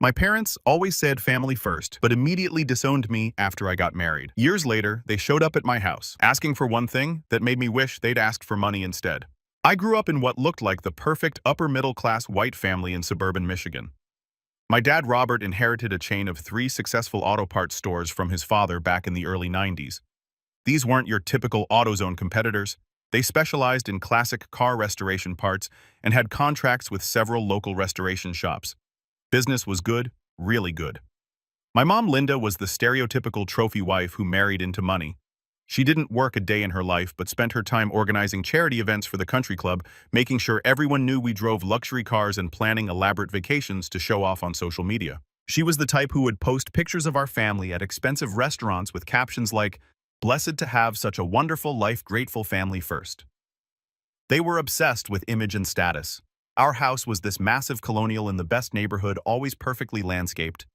My parents always said family first, but immediately disowned me after I got married. Years later, they showed up at my house, asking for one thing that made me wish they'd asked for money instead. I grew up in what looked like the perfect upper-middle-class white family in suburban Michigan. My dad Robert inherited a chain of 3 successful auto parts stores from his father back in the early 90s. These weren't your typical AutoZone competitors. They specialized in classic car restoration parts and had contracts with several local restoration shops. Business was good, really good. My mom Linda was the stereotypical trophy wife who married into money. She didn't work a day in her life but spent her time organizing charity events for the country club, making sure everyone knew we drove luxury cars and planning elaborate vacations to show off on social media. She was the type who would post pictures of our family at expensive restaurants with captions like, "Blessed to have such a wonderful life, grateful family first." They were obsessed with image and status. Our house was this massive colonial in the best neighborhood, always perfectly landscaped.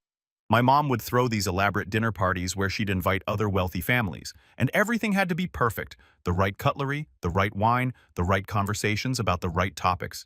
My mom would throw these elaborate dinner parties where she'd invite other wealthy families, and everything had to be perfect. The right cutlery, the right wine, the right conversations about the right topics.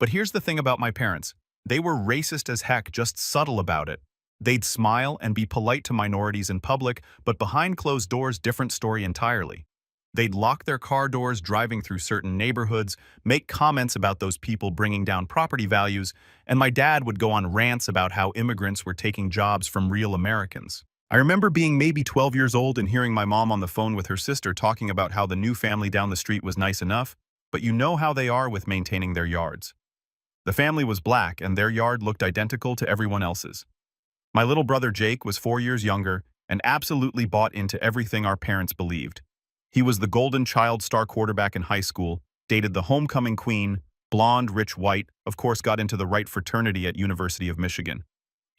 But here's the thing about my parents. They were racist as heck, just subtle about it. They'd smile and be polite to minorities in public, but behind closed doors, different story entirely. They'd lock their car doors driving through certain neighborhoods, make comments about those people bringing down property values, and my dad would go on rants about how immigrants were taking jobs from real Americans. I remember being maybe 12 years old and hearing my mom on the phone with her sister talking about how the new family down the street was nice enough, but you know how they are with maintaining their yards. The family was black and their yard looked identical to everyone else's. My little brother Jake was 4 years younger and absolutely bought into everything our parents believed. He was the golden child star quarterback in high school, dated the homecoming queen, blonde, rich white, of course got into the right fraternity at University of Michigan.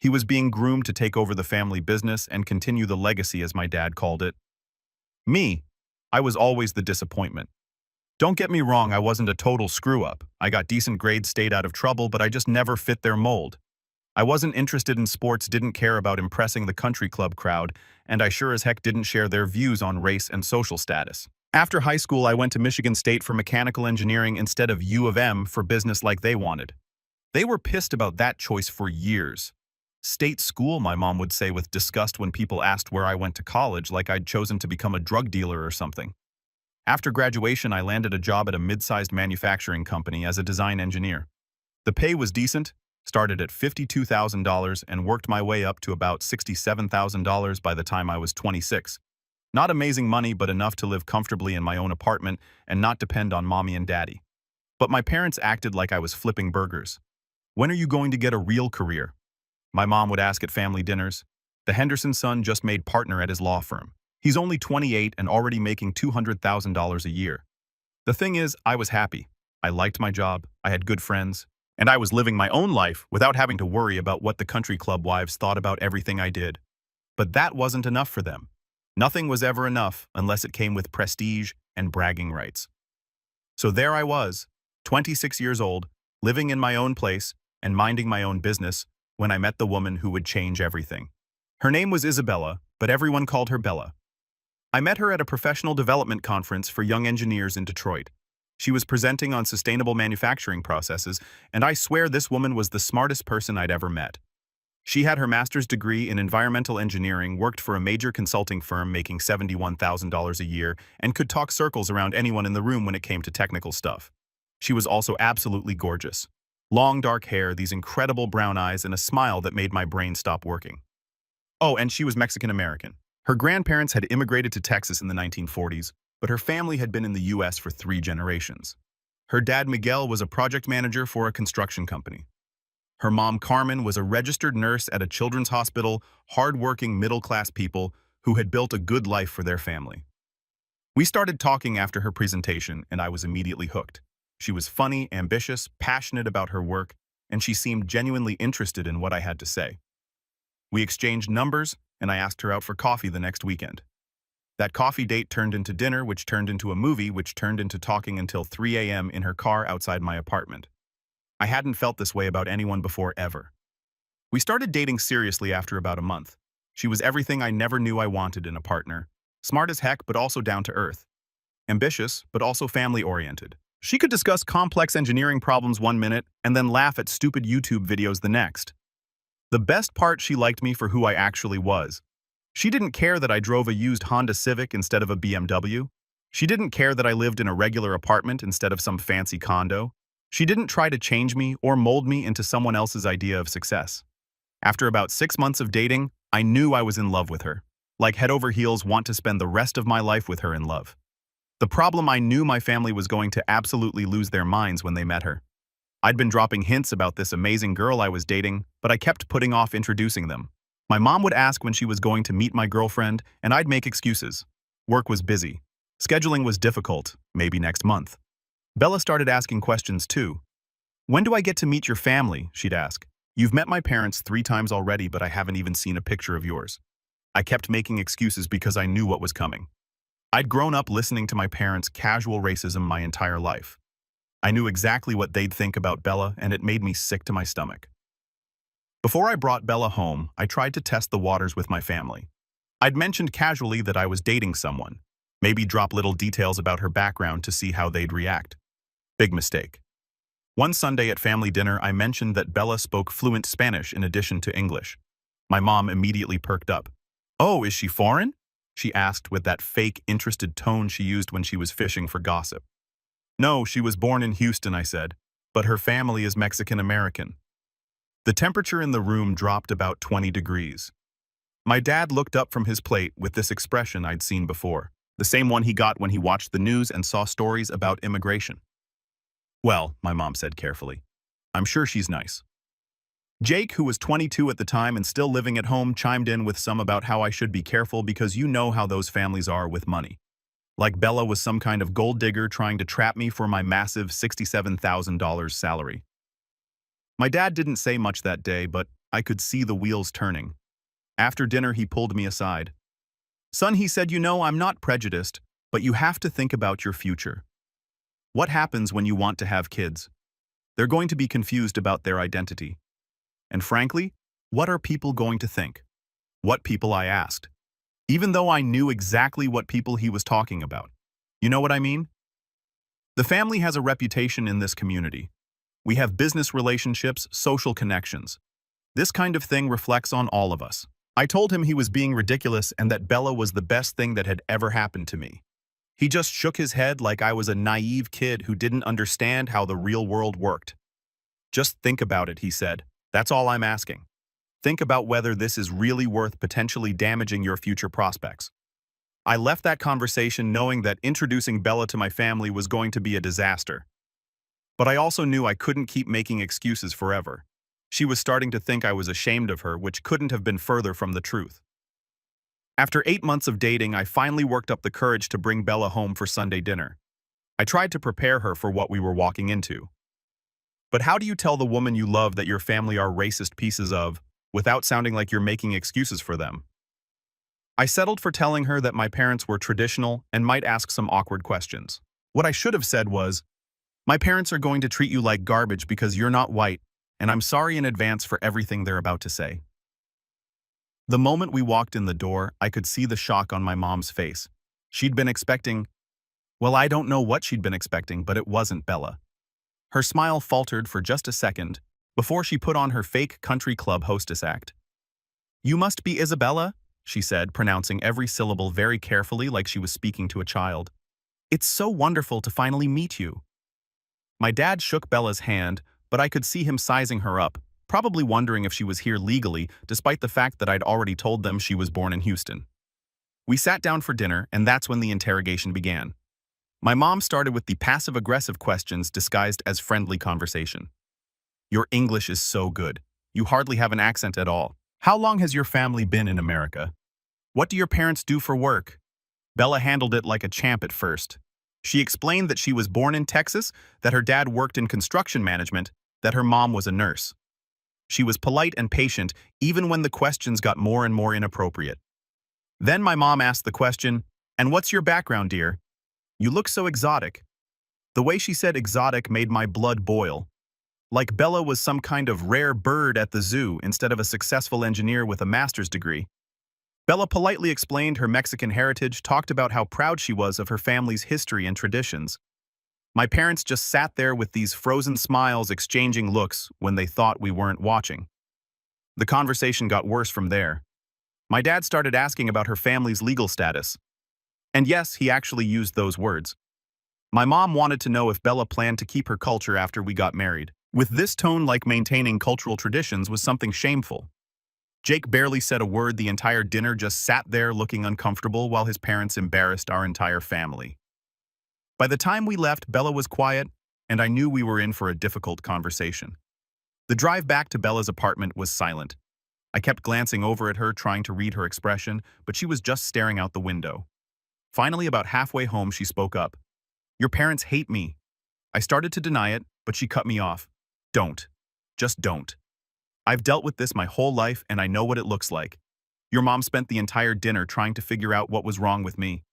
He was being groomed to take over the family business and continue the legacy, as my dad called it. Me, I was always the disappointment. Don't get me wrong, I wasn't a total screw-up. I got decent grades, stayed out of trouble, but I just never fit their mold. I wasn't interested in sports, didn't care about impressing the country club crowd, and I sure as heck didn't share their views on race and social status. After high school, I went to Michigan State for mechanical engineering instead of U of M for business like they wanted. They were pissed about that choice for years. State school, my mom would say with disgust when people asked where I went to college, like I'd chosen to become a drug dealer or something. After graduation, I landed a job at a mid-sized manufacturing company as a design engineer. The pay was decent, started at $52,000 and worked my way up to about $67,000 by the time I was 26. Not amazing money, but enough to live comfortably in my own apartment and not depend on mommy and daddy. But my parents acted like I was flipping burgers. "When are you going to get a real career?" My mom would ask at family dinners. The Henderson son just made partner at his law firm. He's only 28 and already making $200,000 a year. The thing is, I was happy. I liked my job, I had good friends, and I was living my own life without having to worry about what the country club wives thought about everything I did. But that wasn't enough for them. Nothing was ever enough unless it came with prestige and bragging rights. So there I was, 26 years old, living in my own place and minding my own business when I met the woman who would change everything. Her name was Isabella, but everyone called her Bella. I met her at a professional development conference for young engineers in Detroit. She was presenting on sustainable manufacturing processes, and I swear this woman was the smartest person I'd ever met. She had her master's degree in environmental engineering, worked for a major consulting firm making $71,000 a year, and could talk circles around anyone in the room when it came to technical stuff. She was also absolutely gorgeous. Long dark hair, these incredible brown eyes, and a smile that made my brain stop working. Oh, and she was Mexican-American. Her grandparents had immigrated to Texas in the 1940s, but her family had been in the U.S. for 3 generations. Her dad, Miguel, was a project manager for a construction company. Her mom, Carmen, was a registered nurse at a children's hospital, hard-working middle-class people who had built a good life for their family. We started talking after her presentation, and I was immediately hooked. She was funny, ambitious, passionate about her work, and she seemed genuinely interested in what I had to say. We exchanged numbers, and I asked her out for coffee the next weekend. That coffee date turned into dinner, which turned into a movie, which turned into talking until 3 a.m. in her car outside my apartment. I hadn't felt this way about anyone before, ever. We started dating seriously after about a month. She was everything I never knew I wanted in a partner. Smart as heck, but also down to earth. Ambitious, but also family-oriented. She could discuss complex engineering problems one minute and then laugh at stupid YouTube videos the next. The best part, she liked me for who I actually was. She didn't care that I drove a used Honda Civic instead of a BMW. She didn't care that I lived in a regular apartment instead of some fancy condo. She didn't try to change me or mold me into someone else's idea of success. After about 6 months of dating, I knew I was in love with her. Like head over heels, want to spend the rest of my life with her in love. The problem, I knew my family was going to absolutely lose their minds when they met her. I'd been dropping hints about this amazing girl I was dating, but I kept putting off introducing them. My mom would ask when she was going to meet my girlfriend, and I'd make excuses. Work was busy. Scheduling was difficult, maybe next month. Bella started asking questions too. When do I get to meet your family? She'd ask. You've met my parents 3 times already, but I haven't even seen a picture of yours. I kept making excuses because I knew what was coming. I'd grown up listening to my parents' casual racism my entire life. I knew exactly what they'd think about Bella, and it made me sick to my stomach. Before I brought Bella home, I tried to test the waters with my family. I'd mentioned casually that I was dating someone, maybe drop little details about her background to see how they'd react. Big mistake. One Sunday at family dinner, I mentioned that Bella spoke fluent Spanish in addition to English. My mom immediately perked up. "Oh, is she foreign?" she asked with that fake, interested tone she used when she was fishing for gossip. "No, she was born in Houston," I said, "but her family is Mexican-American." The temperature in the room dropped about 20 degrees. My dad looked up from his plate with this expression I'd seen before, the same one he got when he watched the news and saw stories about immigration. "Well," my mom said carefully, "I'm sure she's nice." Jake, who was 22 at the time and still living at home, chimed in with some about how I should be careful because you know how those families are with money. Like Bella was some kind of gold digger trying to trap me for my massive $67,000 salary. My dad didn't say much that day, but I could see the wheels turning. After dinner, he pulled me aside. "Son," he said, "you know, I'm not prejudiced, but you have to think about your future. What happens when you want to have kids? They're going to be confused about their identity. And frankly, what are people going to think?" What people, I asked. Even though I knew exactly what people he was talking about. You know what I mean? The family has a reputation in this community. We have business relationships, social connections. This kind of thing reflects on all of us. I told him he was being ridiculous and that Bella was the best thing that had ever happened to me. He just shook his head like I was a naive kid who didn't understand how the real world worked. "Just think about it," he said. "That's all I'm asking. Think about whether this is really worth potentially damaging your future prospects." I left that conversation knowing that introducing Bella to my family was going to be a disaster. But I also knew I couldn't keep making excuses forever. She was starting to think I was ashamed of her, which couldn't have been further from the truth. After 8 months of dating, I finally worked up the courage to bring Bella home for Sunday dinner. I tried to prepare her for what we were walking into. But how do you tell the woman you love that your family are racist pieces of, without sounding like you're making excuses for them? I settled for telling her that my parents were traditional and might ask some awkward questions. What I should have said was, "My parents are going to treat you like garbage because you're not white, and I'm sorry in advance for everything they're about to say." The moment we walked in the door, I could see the shock on my mom's face. She'd been expecting, well, I don't know what she'd been expecting, but it wasn't Bella. Her smile faltered for just a second before she put on her fake country club hostess act. "You must be Isabella," she said, pronouncing every syllable very carefully like she was speaking to a child. "It's so wonderful to finally meet you." My dad shook Bella's hand, but I could see him sizing her up, probably wondering if she was here legally, despite the fact that I'd already told them she was born in Houston. We sat down for dinner, and that's when the interrogation began. My mom started with the passive-aggressive questions disguised as friendly conversation. "Your English is so good. You hardly have an accent at all. How long has your family been in America? What do your parents do for work?" Bella handled it like a champ at first. She explained that she was born in Texas, that her dad worked in construction management, that her mom was a nurse. She was polite and patient, even when the questions got more and more inappropriate. Then my mom asked the question, "And what's your background, dear? You look so exotic." The way she said exotic made my blood boil. Like Bella was some kind of rare bird at the zoo instead of a successful engineer with a master's degree. Bella politely explained her Mexican heritage, talked about how proud she was of her family's history and traditions. My parents just sat there with these frozen smiles, exchanging looks when they thought we weren't watching. The conversation got worse from there. My dad started asking about her family's legal status. And yes, he actually used those words. My mom wanted to know if Bella planned to keep her culture after we got married. With this tone, like maintaining cultural traditions was something shameful. Jake barely said a word the entire dinner, just sat there looking uncomfortable while his parents embarrassed our entire family. By the time we left, Bella was quiet, and I knew we were in for a difficult conversation. The drive back to Bella's apartment was silent. I kept glancing over at her, trying to read her expression, but she was just staring out the window. Finally, about halfway home, she spoke up. "Your parents hate me." I started to deny it, but she cut me off. "Don't. Just don't. I've dealt with this my whole life, and I know what it looks like. Your mom spent the entire dinner trying to figure out what was wrong with me.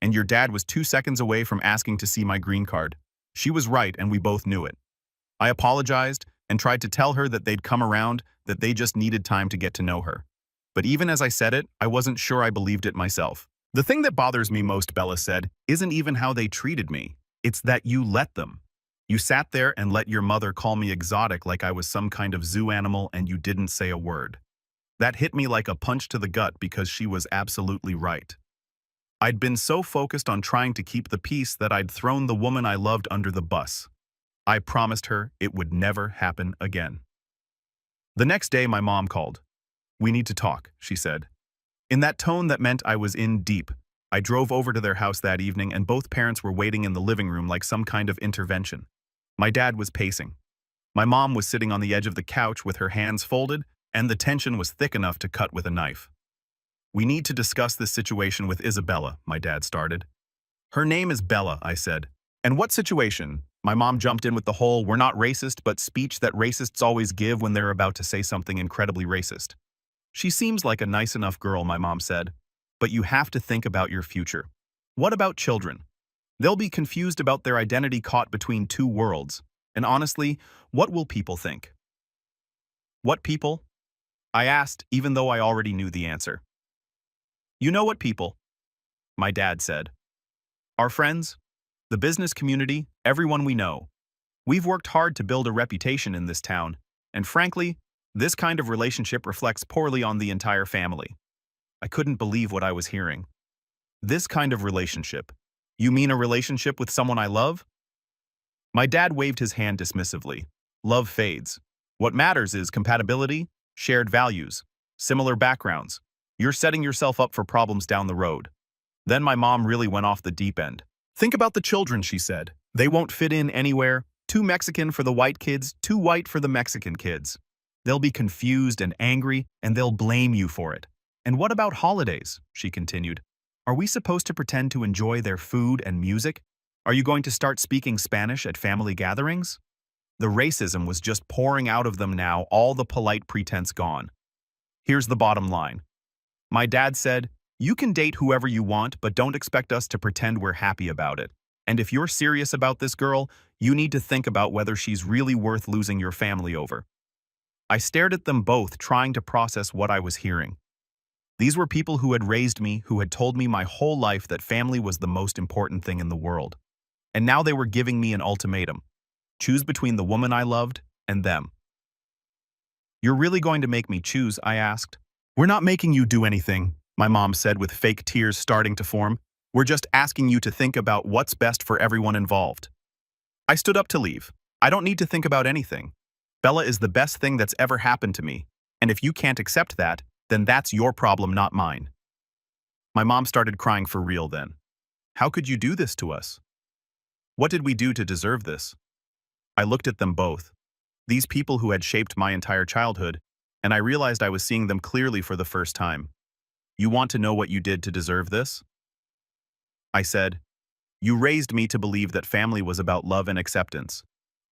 And your dad was 2 seconds away from asking to see my green card. She was right, and we both knew it." I apologized and tried to tell her that they'd come around, that they just needed time to get to know her. But even as I said it, I wasn't sure I believed it myself. "The thing that bothers me most," Bella said, "isn't even how they treated me. It's that you let them. You sat there and let your mother call me exotic like I was some kind of zoo animal, and you didn't say a word." That hit me like a punch to the gut because she was absolutely right. I'd been so focused on trying to keep the peace that I'd thrown the woman I loved under the bus. I promised her it would never happen again. The next day, my mom called. "We need to talk," she said. In that tone that meant I was in deep. I drove over to their house that evening, and both parents were waiting in the living room like some kind of intervention. My dad was pacing. My mom was sitting on the edge of the couch with her hands folded, and the tension was thick enough to cut with a knife. "We need to discuss this situation with Isabella," my dad started. "Her name is Bella," I said. "And what situation?" My mom jumped in with the whole "we're not racist" but speech that racists always give when they're about to say something incredibly racist. "She seems like a nice enough girl," my mom said. "But you have to think about your future. What about children? They'll be confused about their identity caught between two worlds. And honestly, what will people think?" "What people?" I asked, even though I already knew the answer. "You know what people," my dad said. "Our friends, the business community, everyone we know. We've worked hard to build a reputation in this town, and frankly, this kind of relationship reflects poorly on the entire family." I couldn't believe what I was hearing. "This kind of relationship? You mean a relationship with someone I love?" My dad waved his hand dismissively. "Love fades. What matters is compatibility, shared values, similar backgrounds. You're setting yourself up for problems down the road." Then my mom really went off the deep end. "Think about the children," she said. "They won't fit in anywhere. Too Mexican for the white kids, too white for the Mexican kids. They'll be confused and angry, and they'll blame you for it. And what about holidays?" she continued. "Are we supposed to pretend to enjoy their food and music? Are you going to start speaking Spanish at family gatherings?" The racism was just pouring out of them now, all the polite pretense gone. Here's the bottom line. My dad said, "You can date whoever you want, but don't expect us to pretend we're happy about it. And if you're serious about this girl, you need to think about whether she's really worth losing your family over." I stared at them both, trying to process what I was hearing. These were people who had raised me, who had told me my whole life that family was the most important thing in the world. And now they were giving me an ultimatum. Choose between the woman I loved and them. "You're really going to make me choose?" I asked. "We're not making you do anything," my mom said with fake tears starting to form. "We're just asking you to think about what's best for everyone involved." I stood up to leave. "I don't need to think about anything. Bella is the best thing that's ever happened to me, and if you can't accept that, then that's your problem, not mine." My mom started crying for real then. "How could you do this to us? What did we do to deserve this?" I looked at them both. These people who had shaped my entire childhood, and I realized I was seeing them clearly for the first time. "You want to know what you did to deserve this?" I said. "You raised me to believe that family was about love and acceptance.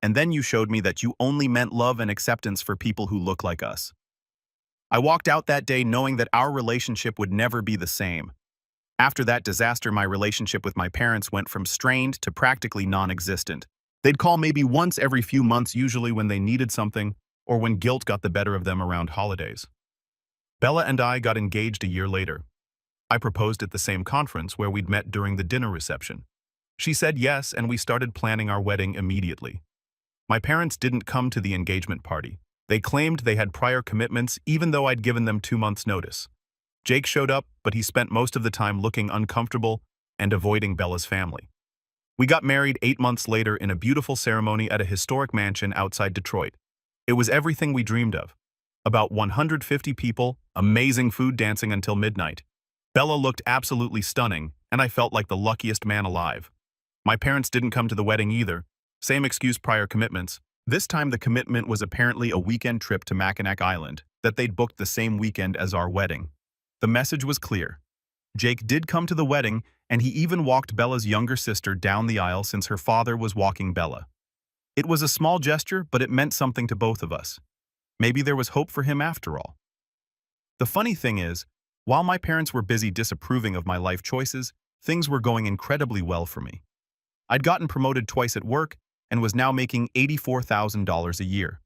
And then you showed me that you only meant love and acceptance for people who look like us." I walked out that day knowing that our relationship would never be the same. After that disaster, my relationship with my parents went from strained to practically non-existent. They'd call maybe once every few months, usually when they needed something or when guilt got the better of them around holidays. Bella and I got engaged a year later. I proposed at the same conference where we'd met during the dinner reception. She said yes, and we started planning our wedding immediately. My parents didn't come to the engagement party. They claimed they had prior commitments even though I'd given them 2 months' notice. Jake showed up, but he spent most of the time looking uncomfortable and avoiding Bella's family. We got married 8 months later in a beautiful ceremony at a historic mansion outside Detroit. It was everything we dreamed of. About 150 people, amazing food dancing until midnight. Bella looked absolutely stunning, and I felt like the luckiest man alive. My parents didn't come to the wedding either. Same excuse, prior commitments. This time the commitment was apparently a weekend trip to Mackinac Island that they'd booked the same weekend as our wedding. The message was clear. Jake did come to the wedding, and he even walked Bella's younger sister down the aisle since her father was walking Bella. It was a small gesture, but it meant something to both of us. Maybe there was hope for him after all. The funny thing is, while my parents were busy disapproving of my life choices, things were going incredibly well for me. I'd gotten promoted twice at work and was now making $84,000 a year.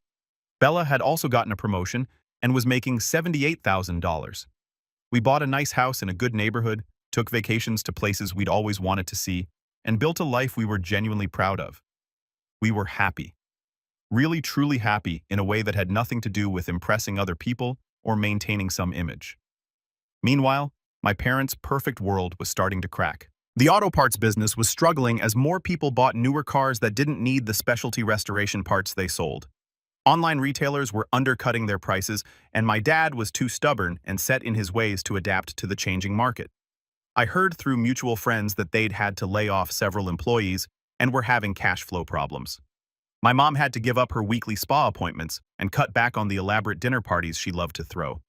Bella had also gotten a promotion and was making $78,000. We bought a nice house in a good neighborhood, took vacations to places we'd always wanted to see, and built a life we were genuinely proud of. We were happy. Really, truly happy in a way that had nothing to do with impressing other people or maintaining some image. Meanwhile, my parents' perfect world was starting to crack. The auto parts business was struggling as more people bought newer cars that didn't need the specialty restoration parts they sold. Online retailers were undercutting their prices, and my dad was too stubborn and set in his ways to adapt to the changing market. I heard through mutual friends that they'd had to lay off several employees and were having cash flow problems. My mom had to give up her weekly spa appointments and cut back on the elaborate dinner parties she loved to throw.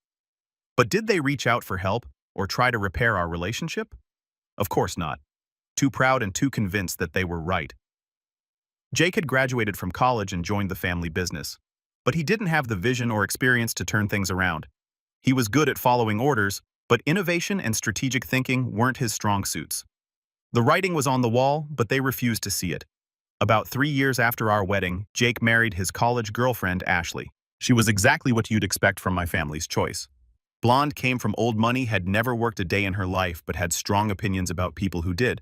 But did they reach out for help or try to repair our relationship? Of course not. Too proud and too convinced that they were right. Jake had graduated from college and joined the family business, but he didn't have the vision or experience to turn things around. He was good at following orders, but innovation and strategic thinking weren't his strong suits. The writing was on the wall, but they refused to see it. About 3 years after our wedding, Jake married his college girlfriend, Ashley. She was exactly what you'd expect from my family's choice. Blonde, came from old money, had never worked a day in her life but had strong opinions about people who did.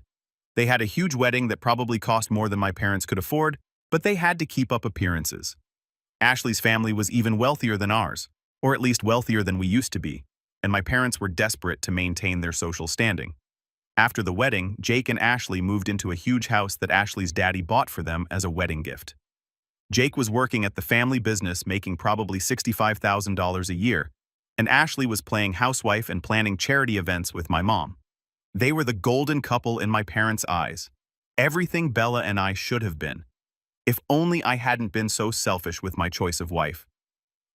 They had a huge wedding that probably cost more than my parents could afford, but they had to keep up appearances. Ashley's family was even wealthier than ours, or at least wealthier than we used to be, and my parents were desperate to maintain their social standing. After the wedding, Jake and Ashley moved into a huge house that Ashley's daddy bought for them as a wedding gift. Jake was working at the family business making probably $65,000 a year, and Ashley was playing housewife and planning charity events with my mom. They were the golden couple in my parents' eyes. Everything Bella and I should have been. If only I hadn't been so selfish with my choice of wife.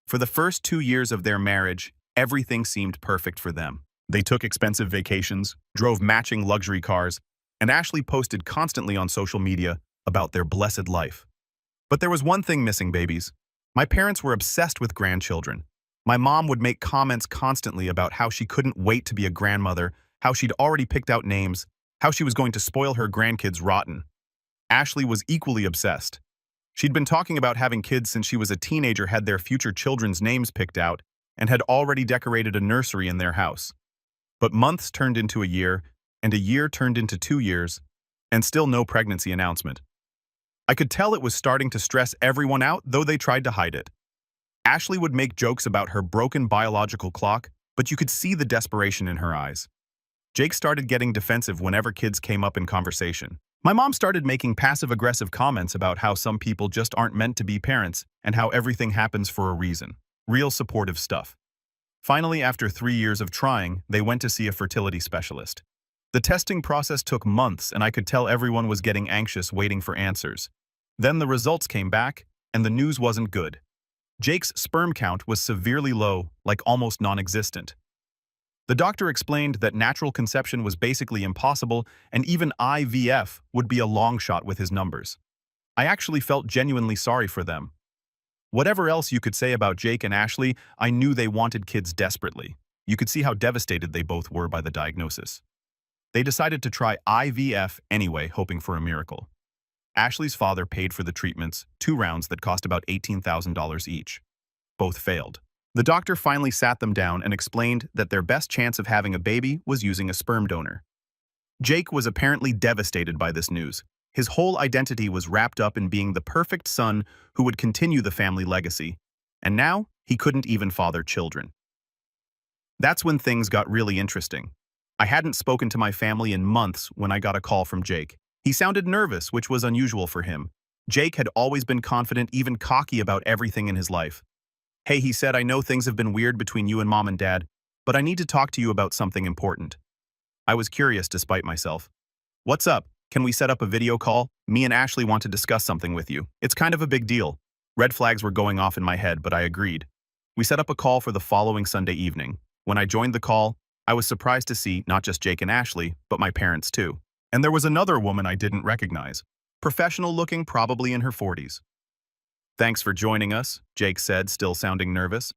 For the first 2 years of their marriage, everything seemed perfect for them. They took expensive vacations, drove matching luxury cars, and Ashley posted constantly on social media about their blessed life. But there was one thing missing, babies. My parents were obsessed with grandchildren. My mom would make comments constantly about how she couldn't wait to be a grandmother, how she'd already picked out names, how she was going to spoil her grandkids rotten. Ashley was equally obsessed. She'd been talking about having kids since she was a teenager, had their future children's names picked out, and had already decorated a nursery in their house. But months turned into a year, and a year turned into 2 years, and still no pregnancy announcement. I could tell it was starting to stress everyone out, though they tried to hide it. Ashley would make jokes about her broken biological clock, but you could see the desperation in her eyes. Jake started getting defensive whenever kids came up in conversation. My mom started making passive-aggressive comments about how some people just aren't meant to be parents and how everything happens for a reason. Real supportive stuff. Finally, after 3 years of trying, they went to see a fertility specialist. The testing process took months, and I could tell everyone was getting anxious waiting for answers. Then the results came back, and the news wasn't good. Jake's sperm count was severely low, like almost non-existent. The doctor explained that natural conception was basically impossible, and even IVF would be a long shot with his numbers. I actually felt genuinely sorry for them. Whatever else you could say about Jake and Ashley, I knew they wanted kids desperately. You could see how devastated they both were by the diagnosis. They decided to try IVF anyway, hoping for a miracle. Ashley's father paid for the treatments, 2 rounds that cost about $18,000 each. Both failed. The doctor finally sat them down and explained that their best chance of having a baby was using a sperm donor. Jake was apparently devastated by this news. His whole identity was wrapped up in being the perfect son who would continue the family legacy, And now, he couldn't even father children. That's when things got really interesting. I hadn't spoken to my family in months when I got a call from Jake. He sounded nervous, which was unusual for him. Jake had always been confident, even cocky about everything in his life. "Hey," he said, "I know things have been weird between you and Mom and Dad, but I need to talk to you about something important." I was curious despite myself. "What's up? Can we set up a video call? Me and Ashley want to discuss something with you. It's kind of a big deal." Red flags were going off in my head, but I agreed. We set up a call for the following Sunday evening. When I joined the call, I was surprised to see not just Jake and Ashley, but my parents too. And there was another woman I didn't recognize. Professional looking, probably in her 40s. "Thanks for joining us," Jake said, still sounding nervous.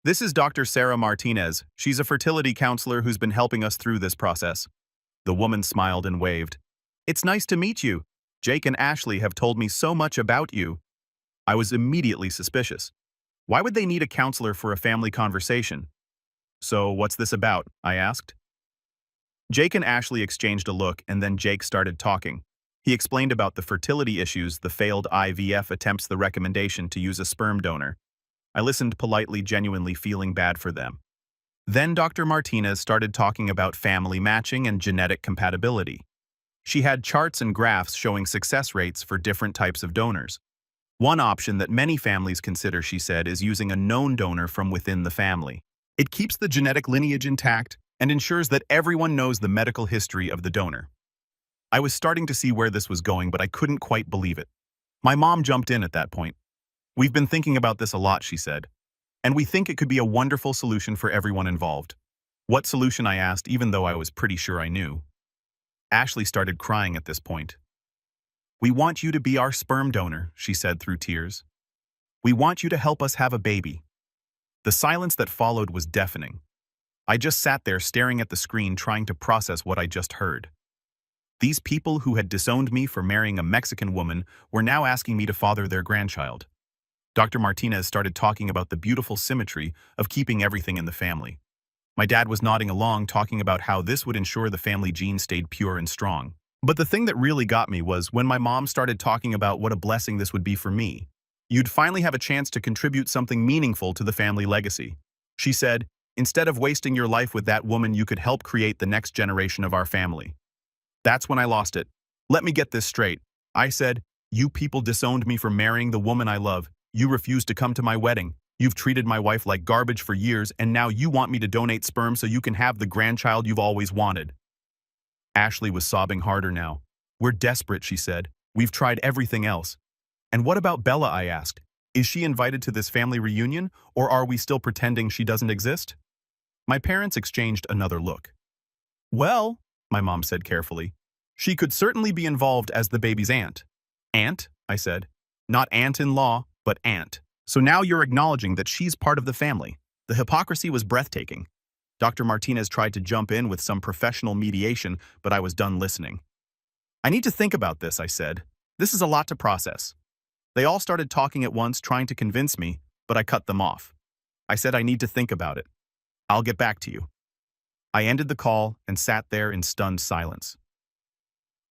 "This is Dr. Sarah Martinez. She's a fertility counselor who's been helping us through this process." The woman smiled and waved. "It's nice to meet you. Jake and Ashley have told me so much about you." I was immediately suspicious. Why would they need a counselor for a family conversation? "So, what's this about?" I asked. Jake and Ashley exchanged a look, and then Jake started talking. He explained about the fertility issues, the failed IVF attempts, the recommendation to use a sperm donor. I listened politely, genuinely feeling bad for them. Then Dr. Martinez started talking about family matching and genetic compatibility. She had charts and graphs showing success rates for different types of donors. One option that many families consider, she said, is using a known donor from within the family. It keeps the genetic lineage intact and ensures that everyone knows the medical history of the donor. I was starting to see where this was going, but I couldn't quite believe it. My mom jumped in at that point. "We've been thinking about this a lot," she said, "and we think it could be a wonderful solution for everyone involved." "What solution?" I asked, even though I was pretty sure I knew. Ashley started crying at this point. "We want you to be our sperm donor," she said through tears. "We want you to help us have a baby." The silence that followed was deafening. I just sat there staring at the screen, trying to process what I just heard. These people who had disowned me for marrying a Mexican woman were now asking me to father their grandchild. Dr. Martinez started talking about the beautiful symmetry of keeping everything in the family. My dad was nodding along, talking about how this would ensure the family gene stayed pure and strong. But the thing that really got me was when my mom started talking about what a blessing this would be for me. You'd finally have a chance to contribute something meaningful to the family legacy. She said, "Instead of wasting your life with that woman, you could help create the next generation of our family." That's when I lost it. "Let me get this straight," I said. "You people disowned me for marrying the woman I love. You refused to come to my wedding. You've treated my wife like garbage for years, and now you want me to donate sperm so you can have the grandchild you've always wanted." Ashley was sobbing harder now. "We're desperate," she said. "We've tried everything else." "And what about Bella?" I asked. "Is she invited to this family reunion, or are we still pretending she doesn't exist?" My parents exchanged another look. "Well," my mom said carefully, "she could certainly be involved as the baby's aunt." "Aunt?" I said. "Not aunt-in-law, but aunt. So now you're acknowledging that she's part of the family." The hypocrisy was breathtaking. Dr. Martinez tried to jump in with some professional mediation, but I was done listening. "I need to think about this," I said. "This is a lot to process." They all started talking at once, trying to convince me, but I cut them off. I said I need to think about it. "I'll get back to you." I ended the call and sat there in stunned silence.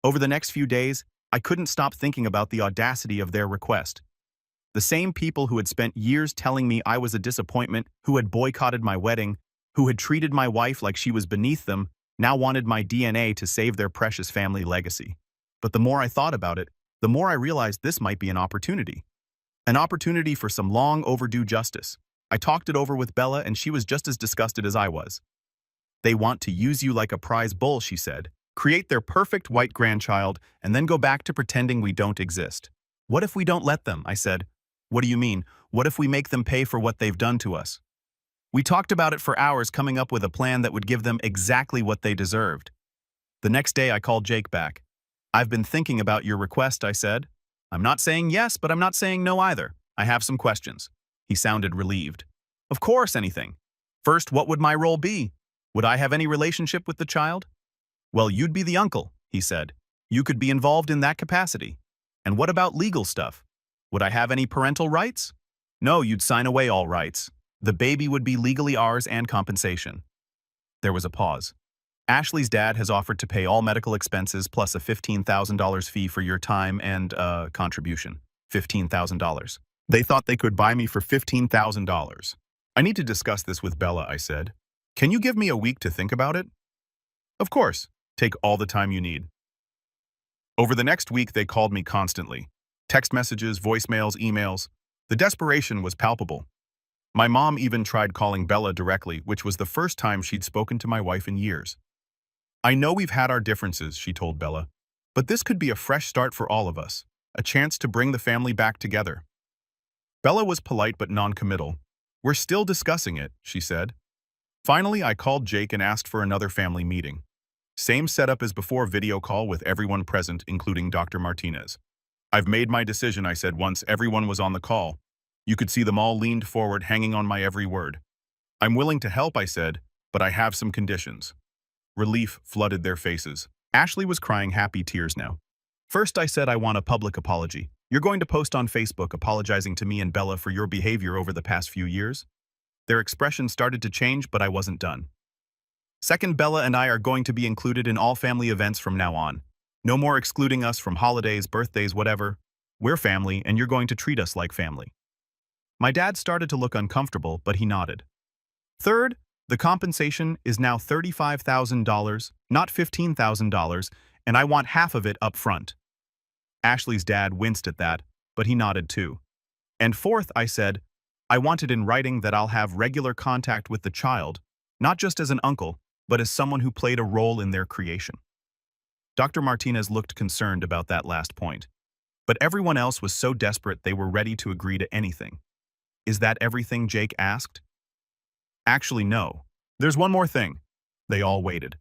Over the next few days, I couldn't stop thinking about the audacity of their request. The same people who had spent years telling me I was a disappointment, who had boycotted my wedding, who had treated my wife like she was beneath them, now wanted my DNA to save their precious family legacy. But the more I thought about it, the more I realized this might be an opportunity. An opportunity for some long overdue justice. I talked it over with Bella, and she was just as disgusted as I was. "They want to use you like a prize bull," she said. "Create their perfect white grandchild, and then go back to pretending we don't exist." "What if we don't let them?" I said. "What do you mean? What if we make them pay for what they've done to us?" We talked about it for hours, coming up with a plan that would give them exactly what they deserved. The next day, I called Jake back. "I've been thinking about your request," I said. "I'm not saying yes, but I'm not saying no either. I have some questions." He sounded relieved. "Of course, anything. First, what would my role be? Would I have any relationship with the child?" "Well, you'd be the uncle," he said. "You could be involved in that capacity." "And what about legal stuff? Would I have any parental rights?" "No, you'd sign away all rights. The baby would be legally ours and compensation." There was a pause. "Ashley's dad has offered to pay all medical expenses plus a $15,000 fee for your time and, contribution. $15,000. They thought they could buy me for $15,000. I need to discuss this with Bella, I said. Can you give me a week to think about it? Of course. Take all the time you need. Over the next week, they called me constantly. Text messages, voicemails, emails. The desperation was palpable. My mom even tried calling Bella directly, which was the first time she'd spoken to my wife in years. I know we've had our differences, she told Bella, but this could be a fresh start for all of us, a chance to bring the family back together. Bella was polite but non-committal. We're still discussing it, she said. Finally, I called Jake and asked for another family meeting. Same setup as before, video call with everyone present, including Dr. Martinez. I've made my decision, I said once everyone was on the call. You could see them all leaned forward, hanging on my every word. I'm willing to help, I said, but I have some conditions. Relief flooded their faces. Ashley was crying happy tears now. First, I said I want a public apology. You're going to post on Facebook apologizing to me and Bella for your behavior over the past few years? Their expression started to change, but I wasn't done. Second, Bella and I are going to be included in all family events from now on. No more excluding us from holidays, birthdays, whatever. We're family, and you're going to treat us like family. My dad started to look uncomfortable, but he nodded. Third, the compensation is now $35,000, not $15,000, and I want half of it up front. Ashley's dad winced at that, but he nodded too. And fourth, I said, I want it in writing that I'll have regular contact with the child, not just as an uncle, but as someone who played a role in their creation. Dr. Martinez looked concerned about that last point, but everyone else was so desperate they were ready to agree to anything. Is that everything, Jake asked? Actually, no. There's one more thing. They all waited.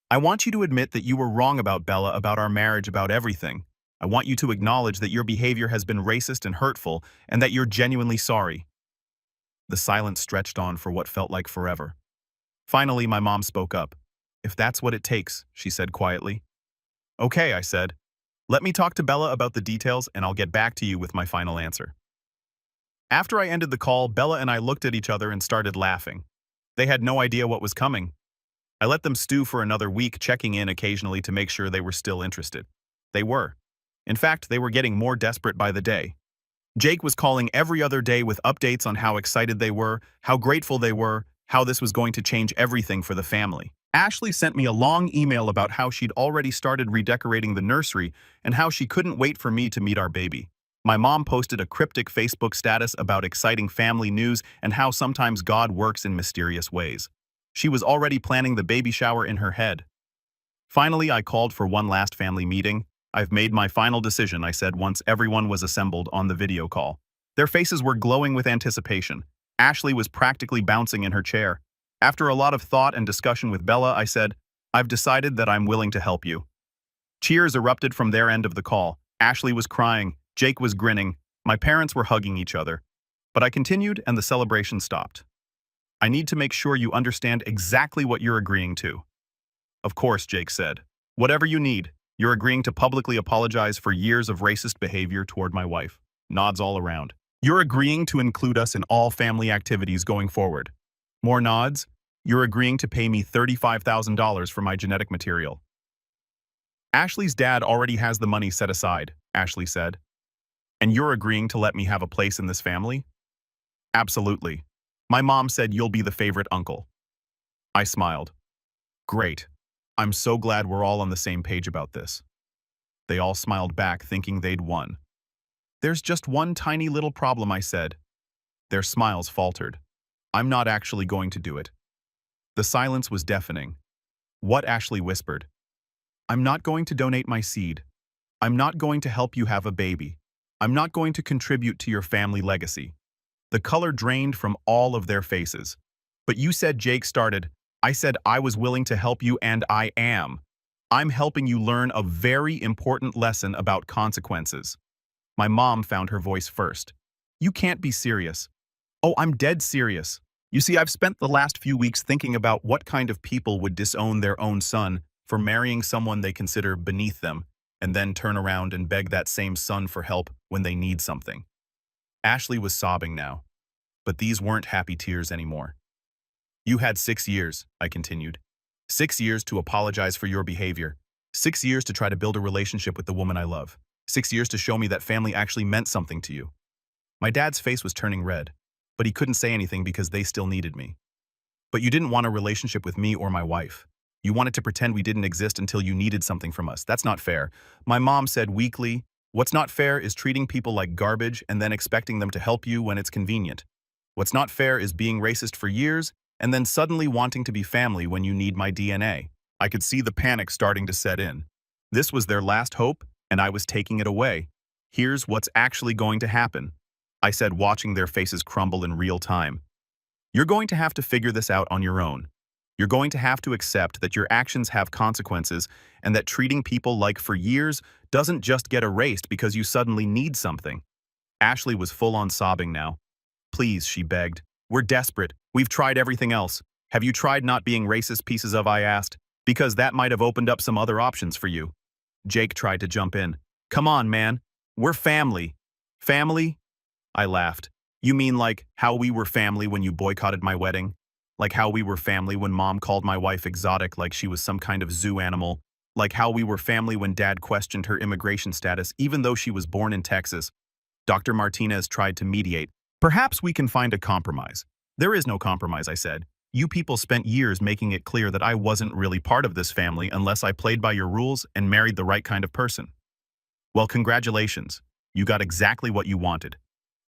I want you to admit that you were wrong about Bella, about our marriage, about everything. I want you to acknowledge that your behavior has been racist and hurtful, and that you're genuinely sorry. The silence stretched on for what felt like forever. Finally, my mom spoke up. If that's what it takes, she said quietly. Okay, I said. Let me talk to Bella about the details, and I'll get back to you with my final answer. After I ended the call, Bella and I looked at each other and started laughing. They had no idea what was coming. I let them stew for another week, checking in occasionally to make sure they were still interested. They were. In fact, they were getting more desperate by the day. Jake was calling every other day with updates on how excited they were, how grateful they were, how this was going to change everything for the family. Ashley sent me a long email about how she'd already started redecorating the nursery and how she couldn't wait for me to meet our baby. My mom posted a cryptic Facebook status about exciting family news and how sometimes God works in mysterious ways. She was already planning the baby shower in her head. Finally, I called for one last family meeting. I've made my final decision, I said once everyone was assembled on the video call. Their faces were glowing with anticipation. Ashley was practically bouncing in her chair. After a lot of thought and discussion with Bella, I said, I've decided that I'm willing to help you. Cheers erupted from their end of the call. Ashley was crying. Jake was grinning. My parents were hugging each other. But I continued and the celebration stopped. I need to make sure you understand exactly what you're agreeing to. Of course, Jake said. Whatever you need. You're agreeing to publicly apologize for years of racist behavior toward my wife. Nods all around. You're agreeing to include us in all family activities going forward. More nods. You're agreeing to pay me $35,000 for my genetic material. Ashley's dad already has the money set aside, Ashley said. And you're agreeing to let me have a place in this family? Absolutely. My mom said you'll be the favorite uncle. I smiled. Great. I'm so glad we're all on the same page about this. They all smiled back, thinking they'd won. There's just one tiny little problem, I said. Their smiles faltered. I'm not actually going to do it. The silence was deafening. What? Ashley whispered. I'm not going to donate my seed. I'm not going to help you have a baby. I'm not going to contribute to your family legacy. The color drained from all of their faces. But you said, Jake started. I said I was willing to help you, and I am. I'm helping you learn a very important lesson about consequences. My mom found her voice first. You can't be serious. Oh, I'm dead serious. You see, I've spent the last few weeks thinking about what kind of people would disown their own son for marrying someone they consider beneath them, and then turn around and beg that same son for help when they need something. Ashley was sobbing now, but these weren't happy tears anymore. You had 6 years, I continued. 6 years to apologize for your behavior. 6 years to try to build a relationship with the woman I love. 6 years to show me that family actually meant something to you. My dad's face was turning red, but he couldn't say anything because they still needed me. But you didn't want a relationship with me or my wife. You wanted to pretend we didn't exist until you needed something from us. That's not fair. My mom said weakly, what's not fair is treating people like garbage and then expecting them to help you when it's convenient. What's not fair is being racist for years and then suddenly wanting to be family when you need my DNA. I could see the panic starting to set in. This was their last hope, and I was taking it away. Here's what's actually going to happen, I said, watching their faces crumble in real time. You're going to have to figure this out on your own. You're going to have to accept that your actions have consequences and that treating people like for years doesn't just get erased because you suddenly need something. Ashley was full on sobbing now. Please, she begged. We're desperate. We've tried everything else. Have you tried not being racist pieces of, I asked, because that might have opened up some other options for you. Jake tried to jump in. Come on, man. We're family. Family? I laughed. You mean like how we were family when you boycotted my wedding? Like how we were family when mom called my wife exotic like she was some kind of zoo animal? Like how we were family when dad questioned her immigration status even though she was born in Texas? Dr. Martinez tried to mediate. Perhaps we can find a compromise. There is no compromise, I said. You people spent years making it clear that I wasn't really part of this family unless I played by your rules and married the right kind of person. Well, congratulations. You got exactly what you wanted.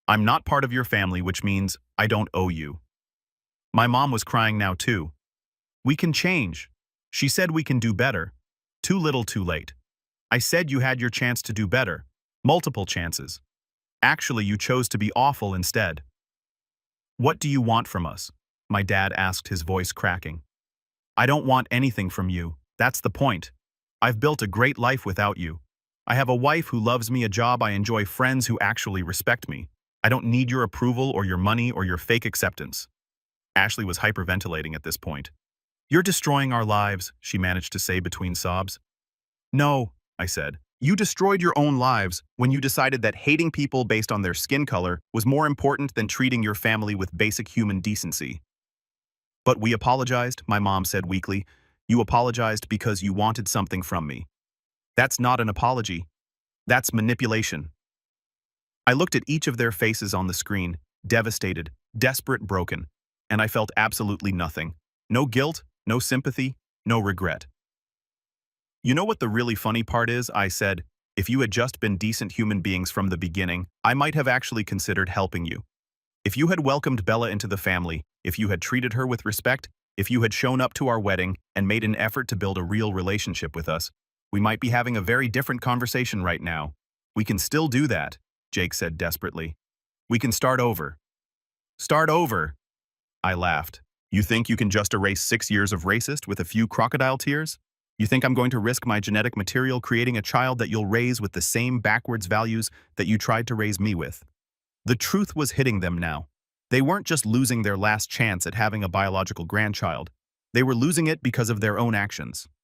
I'm not part of your family, which means I don't owe you. My mom was crying now too. We can change. She said we can do better. Too little, too late. I said you had your chance to do better. Multiple chances. Actually, you chose to be awful instead. What do you want from us? My dad asked, his voice cracking. I don't want anything from you. That's the point. I've built a great life without you. I have a wife who loves me, a job I enjoy, friends who actually respect me. I don't need your approval or your money or your fake acceptance. Ashley was hyperventilating at this point. You're destroying our lives, she managed to say between sobs. No, I said. You destroyed your own lives when you decided that hating people based on their skin color was more important than treating your family with basic human decency. But we apologized, my mom said weakly. You apologized because you wanted something from me. That's not an apology. That's manipulation. I looked at each of their faces on the screen, devastated, desperate, broken, and I felt absolutely nothing. No guilt, no sympathy, no regret. You know what the really funny part is? I said. If you had just been decent human beings from the beginning, I might have actually considered helping you. If you had welcomed Bella into the family, if you had treated her with respect, if you had shown up to our wedding and made an effort to build a real relationship with us, we might be having a very different conversation right now. We can still do that, Jake said desperately. We can start over. Start over? I laughed. You think you can just erase 6 years of racist with a few crocodile tears? You think I'm going to risk my genetic material creating a child that you'll raise with the same backwards values that you tried to raise me with? The truth was hitting them now. They weren't just losing their last chance at having a biological grandchild. They were losing it because of their own actions.